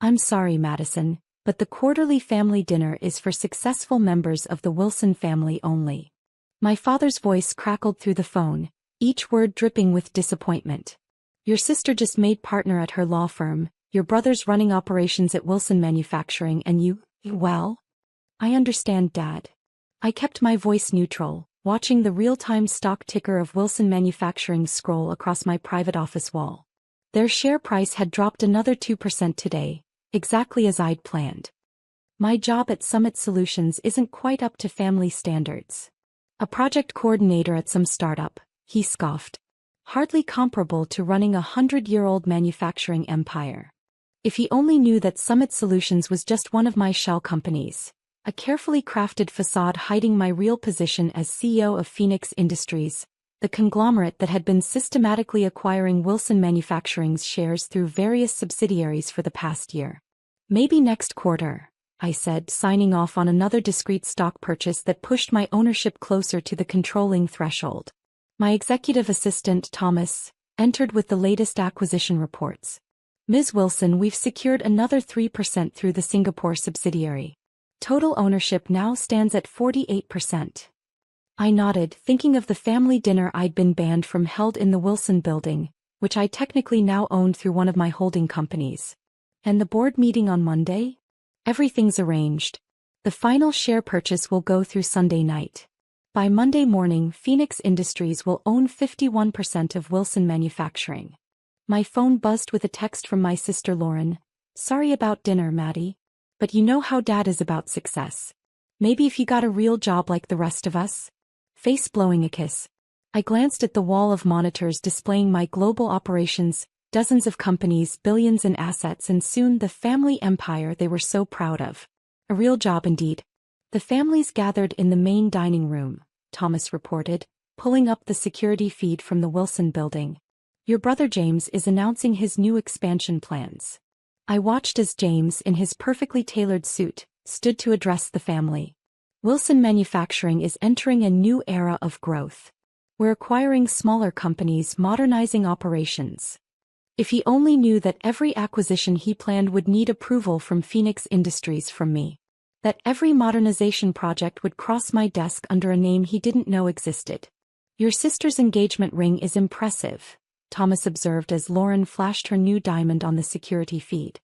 I'm sorry, Madison, but the quarterly family dinner is for successful members of the Wilson family only. My father's voice crackled through the phone, each word dripping with disappointment. Your sister just made partner at her law firm, your brother's running operations at Wilson Manufacturing, and you, well? I understand, Dad. I kept my voice neutral, watching the real-time stock ticker of Wilson Manufacturing scroll across my private office wall. Their share price had dropped another 2% today, exactly as I'd planned. My job at Summit Solutions isn't quite up to family standards. A project coordinator at some startup, he scoffed. Hardly comparable to running a 100-year-old manufacturing empire. If he only knew that Summit Solutions was just one of my shell companies, a carefully crafted facade hiding my real position as CEO of Phoenix Industries, the conglomerate that had been systematically acquiring Wilson Manufacturing's shares through various subsidiaries for the past year. Maybe next quarter, I said, signing off on another discrete stock purchase that pushed my ownership closer to the controlling threshold. My executive assistant, Thomas, entered with the latest acquisition reports. Ms. Wilson, we've secured another 3% through the Singapore subsidiary. Total ownership now stands at 48%. I nodded, thinking of the family dinner I'd been banned from held in the Wilson building, which I technically now owned through one of my holding companies. And the board meeting on Monday? Everything's arranged. The final share purchase will go through Sunday night. By Monday morning, Phoenix Industries will own 51% of Wilson Manufacturing. My phone buzzed with a text from my sister Lauren. Sorry about dinner, Maddie. But you know how Dad is about success. Maybe if you got a real job like the rest of us? Face blowing a kiss. I glanced at the wall of monitors displaying my global operations, dozens of companies, billions in assets, and soon the family empire they were so proud of. A real job indeed. The families gathered in the main dining room, Thomas reported, pulling up the security feed from the Wilson building. Your brother James is announcing his new expansion plans. I watched as James, in his perfectly tailored suit, stood to address the family. Wilson Manufacturing is entering a new era of growth. We're acquiring smaller companies, modernizing operations. If he only knew that every acquisition he planned would need approval from Phoenix Industries from me. That every modernization project would cross my desk under a name he didn't know existed. Your sister's engagement ring is impressive, Thomas observed as Lauren flashed her new diamond on the security feed.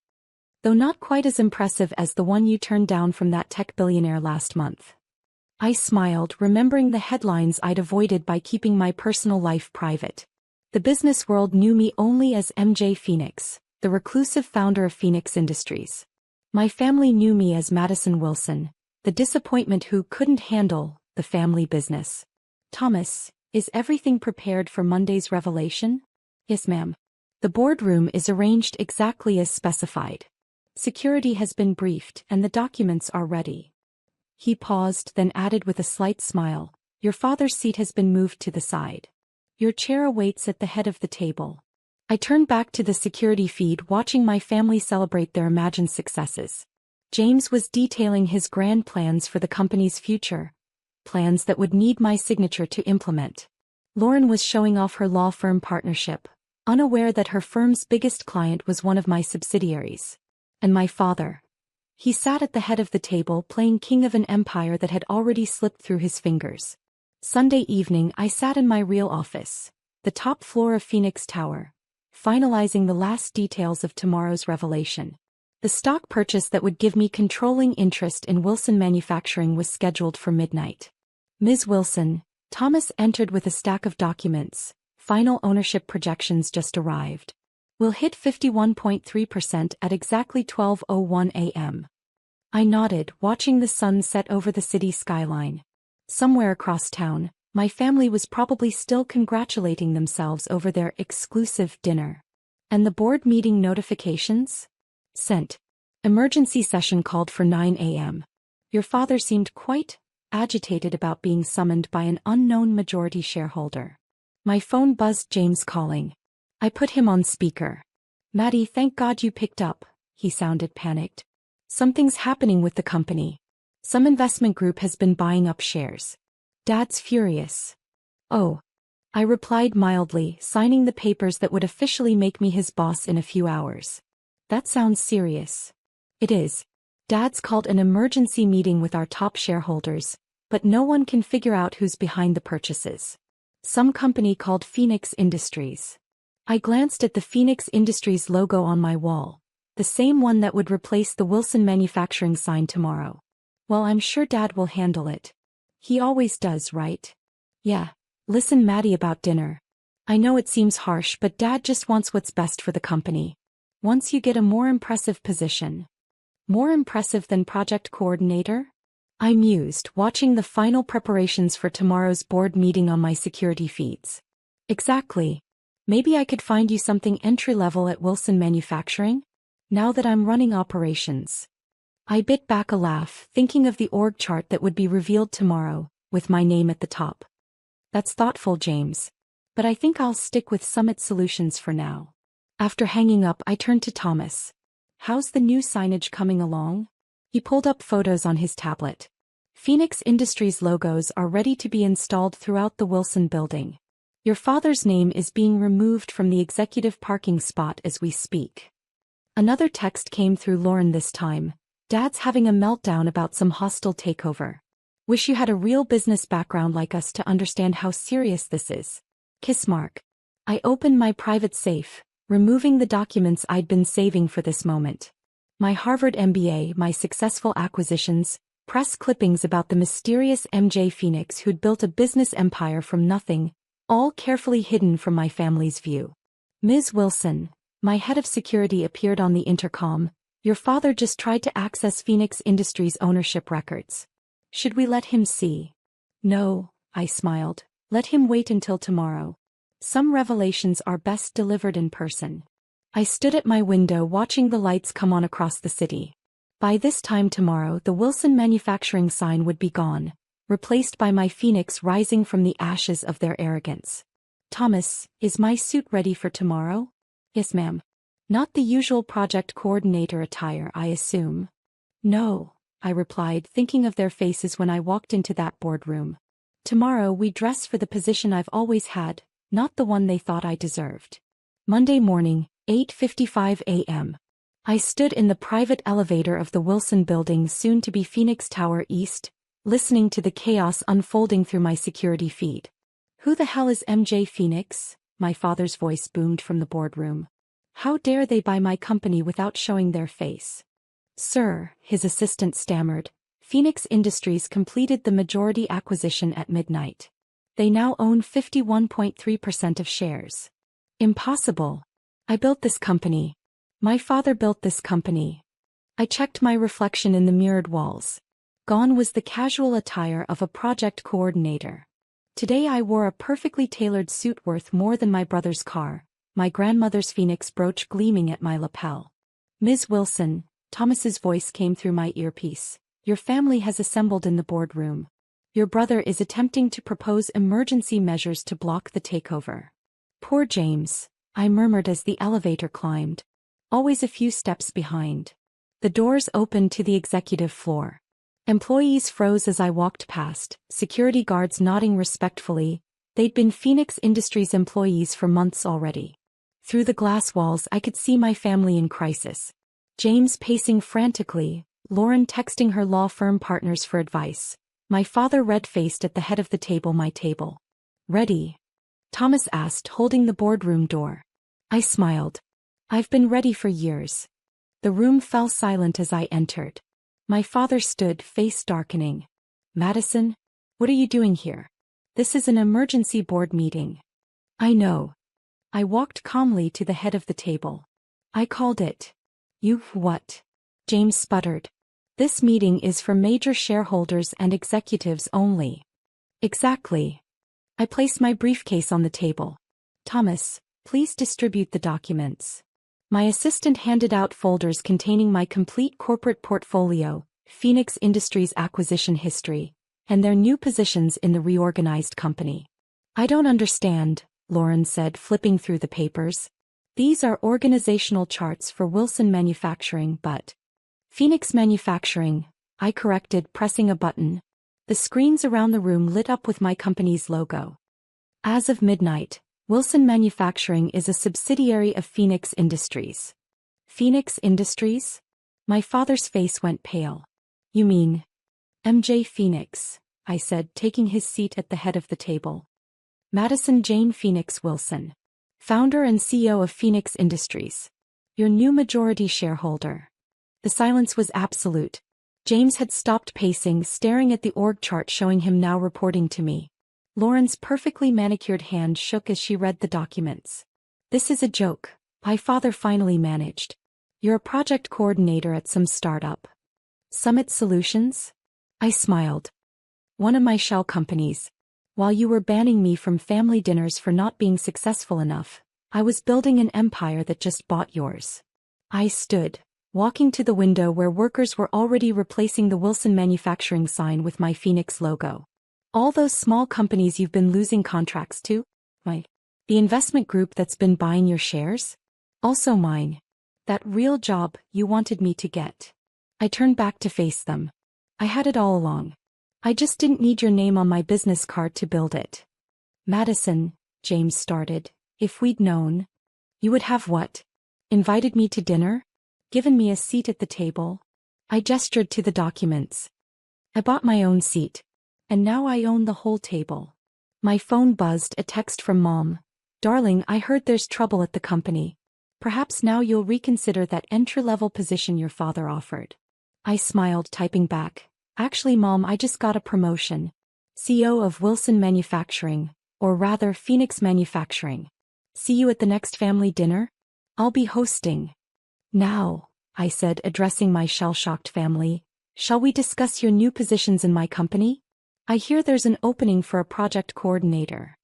Though not quite as impressive as the one you turned down from that tech billionaire last month. I smiled, remembering the headlines I'd avoided by keeping my personal life private. The business world knew me only as MJ Phoenix, the reclusive founder of Phoenix Industries. My family knew me as Madison Wilson, the disappointment who couldn't handle the family business. Thomas, is everything prepared for Monday's revelation? Yes, ma'am. The boardroom is arranged exactly as specified. Security has been briefed and the documents are ready. He paused, then added with a slight smile, your father's seat has been moved to the side. Your chair awaits at the head of the table. I turned back to the security feed, watching my family celebrate their imagined successes. James was detailing his grand plans for the company's future, plans that would need my signature to implement. Lauren was showing off her law firm partnership, unaware that her firm's biggest client was one of my subsidiaries. And my father. He sat at the head of the table playing king of an empire that had already slipped through his fingers. Sunday evening I sat in my real office, the top floor of Phoenix Tower, finalizing the last details of tomorrow's revelation. The stock purchase that would give me controlling interest in Wilson Manufacturing was scheduled for midnight. Ms. Wilson, Thomas entered with a stack of documents. Final ownership projections just arrived. We'll hit 51.3% at exactly 12:01 a.m. I nodded, watching the sun set over the city skyline. Somewhere across town, my family was probably still congratulating themselves over their exclusive dinner. And the board meeting notifications? Sent. Emergency session called for 9 a.m. Your father seemed quite agitated about being summoned by an unknown majority shareholder. My phone buzzed, James calling. I put him on speaker. Maddie, thank God you picked up, he sounded panicked. Something's happening with the company. Some investment group has been buying up shares. Dad's furious. Oh. I replied mildly, signing the papers that would officially make me his boss in a few hours. That sounds serious. It is. Dad's called an emergency meeting with our top shareholders, but no one can figure out who's behind the purchases. Some company called Phoenix Industries. I glanced at the Phoenix Industries logo on my wall, the same one that would replace the Wilson Manufacturing sign tomorrow. Well, I'm sure Dad will handle it. He always does, right? Yeah. Listen, Maddie, about dinner. I know it seems harsh, but Dad just wants what's best for the company. Once you get a more impressive position. More impressive than project coordinator? I mused, watching the final preparations for tomorrow's board meeting on my security feeds. Exactly. Maybe I could find you something entry-level at Wilson Manufacturing? Now that I'm running operations. I bit back a laugh, thinking of the org chart that would be revealed tomorrow, with my name at the top. That's thoughtful, James. But I think I'll stick with Summit Solutions for now. After hanging up, I turned to Thomas. How's the new signage coming along? He pulled up photos on his tablet. Phoenix Industries logos are ready to be installed throughout the Wilson building. Your father's name is being removed from the executive parking spot as we speak. Another text came through Lauren this time. Dad's having a meltdown about some hostile takeover. Wish you had a real business background like us to understand how serious this is. Kiss mark. I opened my private safe, removing the documents I'd been saving for this moment. My Harvard MBA, my successful acquisitions, press clippings about the mysterious MJ Phoenix who'd built a business empire from nothing, all carefully hidden from my family's view. Ms. Wilson, my head of security appeared on the intercom. Your father just tried to access Phoenix Industries ownership records. Should we let him see? No, I smiled. Let him wait until tomorrow. Some revelations are best delivered in person. I stood at my window watching the lights come on across the city. By this time tomorrow, the Wilson Manufacturing sign would be gone, replaced by my Phoenix rising from the ashes of their arrogance. Thomas, is my suit ready for tomorrow? Yes, ma'am. Not the usual project coordinator attire, I assume. No, I replied, thinking of their faces when I walked into that boardroom. Tomorrow we dress for the position I've always had, not the one they thought I deserved. Monday morning, 8:55 a.m. I stood in the private elevator of the Wilson building, soon to be Phoenix Tower East, listening to the chaos unfolding through my security feed. Who the hell is MJ Phoenix? My father's voice boomed from the boardroom. How dare they buy my company without showing their face? Sir, his assistant stammered, Phoenix Industries completed the majority acquisition at midnight. They now own 51.3% of shares. Impossible. I built this company. My father built this company. I checked my reflection in the mirrored walls. Gone was the casual attire of a project coordinator. Today I wore a perfectly tailored suit worth more than my brother's car, my grandmother's Phoenix brooch gleaming at my lapel. Ms. Wilson, Thomas's voice came through my earpiece. Your family has assembled in the boardroom. Your brother is attempting to propose emergency measures to block the takeover. Poor James, I murmured as the elevator climbed. Always a few steps behind. The doors opened to the executive floor. Employees froze as I walked past, security guards nodding respectfully. They'd been Phoenix Industries employees for months already. Through the glass walls I could see my family in crisis. James pacing frantically, Lauren texting her law firm partners for advice. My father red-faced at the head of the table. My table. Ready? Thomas asked, holding the boardroom door. I smiled. I've been ready for years. The room fell silent as I entered. My father stood, face darkening. Madison? What are you doing here? This is an emergency board meeting. I know. I walked calmly to the head of the table. I called it. You what? James sputtered. This meeting is for major shareholders and executives only. Exactly. I placed my briefcase on the table. Thomas, please distribute the documents. My assistant handed out folders containing my complete corporate portfolio, Phoenix Industries acquisition history, and their new positions in the reorganized company. I don't understand, Lauren said, flipping through the papers. These are organizational charts for Wilson Manufacturing, but Phoenix Manufacturing, I corrected, pressing a button. The screens around the room lit up with my company's logo. As of midnight, Wilson Manufacturing is a subsidiary of Phoenix Industries. Phoenix Industries? My father's face went pale. You mean MJ Phoenix, I said, taking his seat at the head of the table. Madison Jane Phoenix Wilson, founder and CEO of Phoenix Industries. Your new majority shareholder. The silence was absolute. James had stopped pacing, staring at the org chart showing him now reporting to me. Lauren's perfectly manicured hand shook as she read the documents. This is a joke, my father finally managed. You're a project coordinator at some startup. Summit Solutions? I smiled. One of my shell companies. While you were banning me from family dinners for not being successful enough, I was building an empire that just bought yours. I stood, walking to the window where workers were already replacing the Wilson manufacturing sign with my Phoenix logo. All those small companies you've been losing contracts to? The investment group that's been buying your shares? Also mine. That real job you wanted me to get. I turned back to face them. I had it all along. I just didn't need your name on my business card to build it. Madison, James started, if we'd known. You would have what? Invited me to dinner? Given me a seat at the table? I gestured to the documents. I bought my own seat. And now I own the whole table. My phone buzzed, a text from Mom. Darling, I heard there's trouble at the company. Perhaps now you'll reconsider that entry-level position your father offered. I smiled, typing back. Actually, Mom, I just got a promotion. CEO of Wilson Manufacturing, or rather Phoenix Manufacturing. See you at the next family dinner? I'll be hosting. Now, I said, addressing my shell-shocked family, shall we discuss your new positions in my company? I hear there's an opening for a project coordinator.